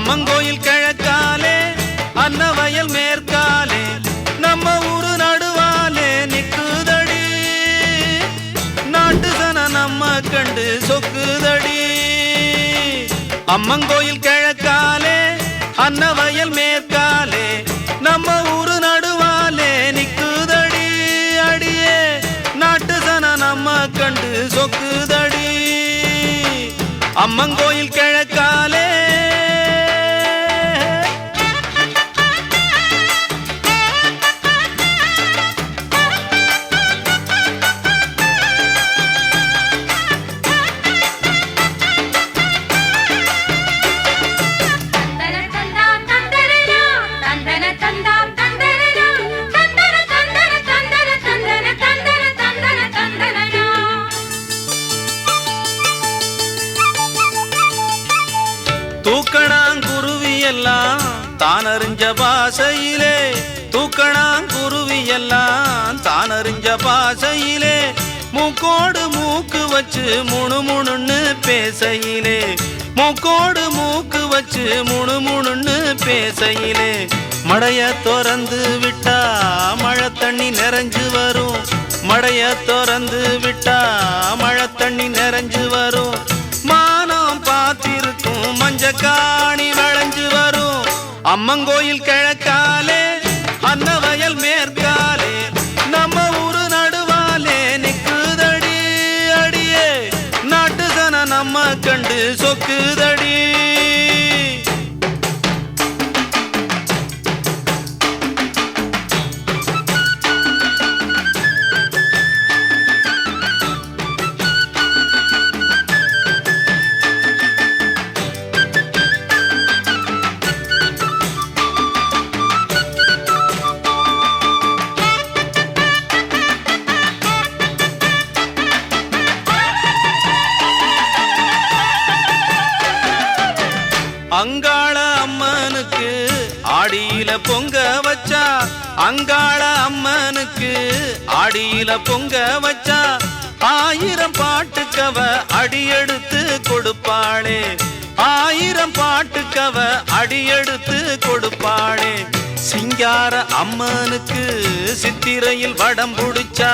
அம்மங்கோயில் கிழக்காலே அன்னவயல் மேற்காலே நம்ம ஊரு நடுவாலே நிக்குதடி நாட்டு சன நம்ம கண்டு சொக்குதடி அம்மங்கோயில் கிழக்காலே அன்னவயல் மேற்காலே நம்ம ஊரு நடுவாலே நிக்குதடி அடியே நாட்டு சன நம்ம கண்டு சொக்குதடி அம்மங்கோயில் கிழக்காலே தூக்கணாங்குருவி எல்லாம் தானறிஞ்ச பாசையிலே தூக்கணாங்குருவி எல்லாம் தானறிஞ்ச பாசையிலே மூக்கோடு மூக்கு வச்சு முணுமுணுன்னு பேசையிலே மூக்கோடு மூக்கு வச்சு முணுமுணுன்னு பேசையிலே மடைய திறந்து விட்டா மழை தண்ணி நிறைஞ்சு வரும் மடைய திறந்து விட்டா மழை தண்ணி நிறைஞ்சு வரும் மானம் பார்த்திருக்கும் மஞ்சக்காணி வளைஞ்சு வரும் அம்மங்கோயில் கிழக்காலே அன்னவயல் மேற்காலே நம்ம ஊரு நடுவாலே நிக்குதடி அடியே நாட்டு சன நம்ம கண்டு சொக்குதடி அங்காள அம்மனுக்கு ஆடியில பொங்க வச்சா அங்காள அம்மனுக்கு ஆடியில பொங்க வச்சா 1000 பாட்டுக்கவ அடியெடுத்து கொடுப்பாளே 1000 பாட்டுக்கவ அடியெடுத்து கொடுப்பாளே சிங்கார அம்மனுக்கு சித்திரையில் வடம் புடிச்சா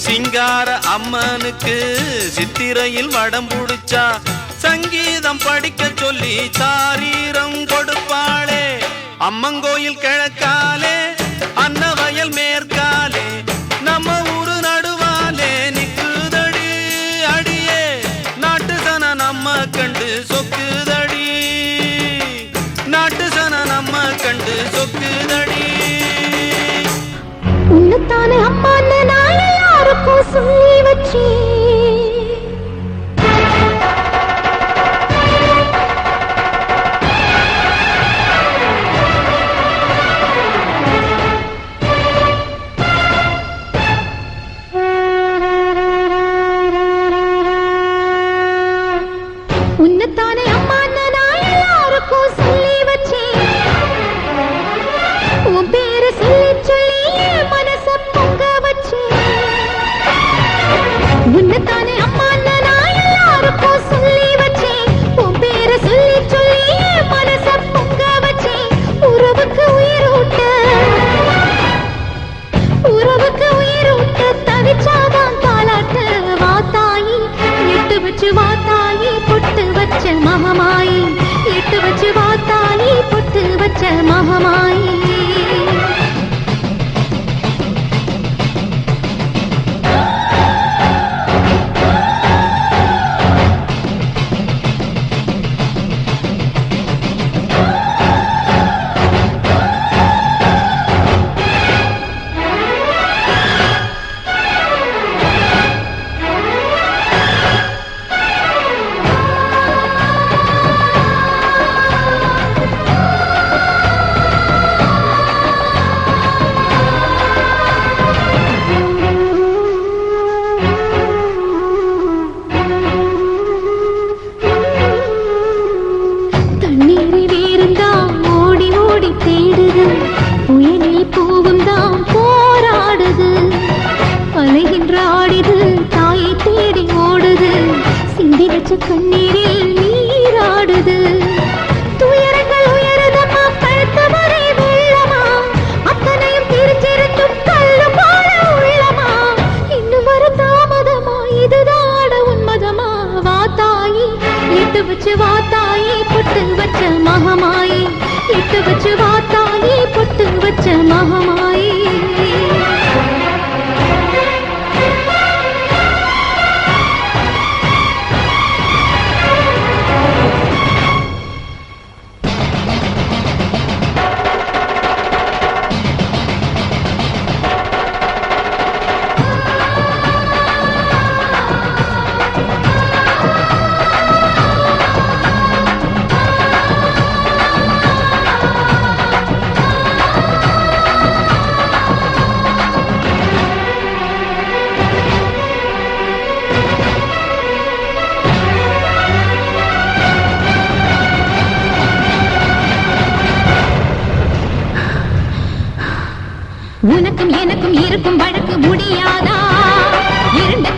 சிங்கார அம்மனுக்கு சித்திரையில் வடம் புடிச்சா சங்கீதம் படிக்க சொல்லி சாரீரம் கொடுப்பாளே அம்மங்கோயில் கிழக்காலே அன்னவயல் மேற்காலே நம்ம ஊரு நடுவாலே நிக்குதடி அடியே நாட்டு சன நம்ம கண்டு சொக்குதடி நாட்டு சன நம்ம கண்டு சொக்குதடி உன்னத்தானே அம்மா நான் யாருக்கும் சொல்லி வச்சே உன்னத்தானே அம்மா நான் எல்லாருக்கும் சொல்லி வச்சேன் உன் பேரை சொல்லி சொல்லி மனச பொங்க வச்சேன் உன்னத்தானே அம்மா நான் எல்லாருக்கும் சொல்லி வச்சேன் உன் பேரை சொல்லி சொல்லி மனச பொங்க வச்சேன் உறவுக்கு உயிரூட்ட தவிச்சாதான் தாளாட்டு வாத்தாயி எட்டு வச்சு வாத்தாயி பொட்டு வச்ச மகமாயி எட்டு வச்சு வாத்தாயி பொட்டு வச்ச மகமாயி கண்ணீரில் நீராடுது துயரங்கள் வச்சு வா தாயி பொட்டு வச்ச மகமாயி இட்டு வச்சு வா தாயி பொட்டு வச்ச மகமாயி உனக்கும் எனக்கும் இருக்கும் வழக்கு முடியாதா இருண்ட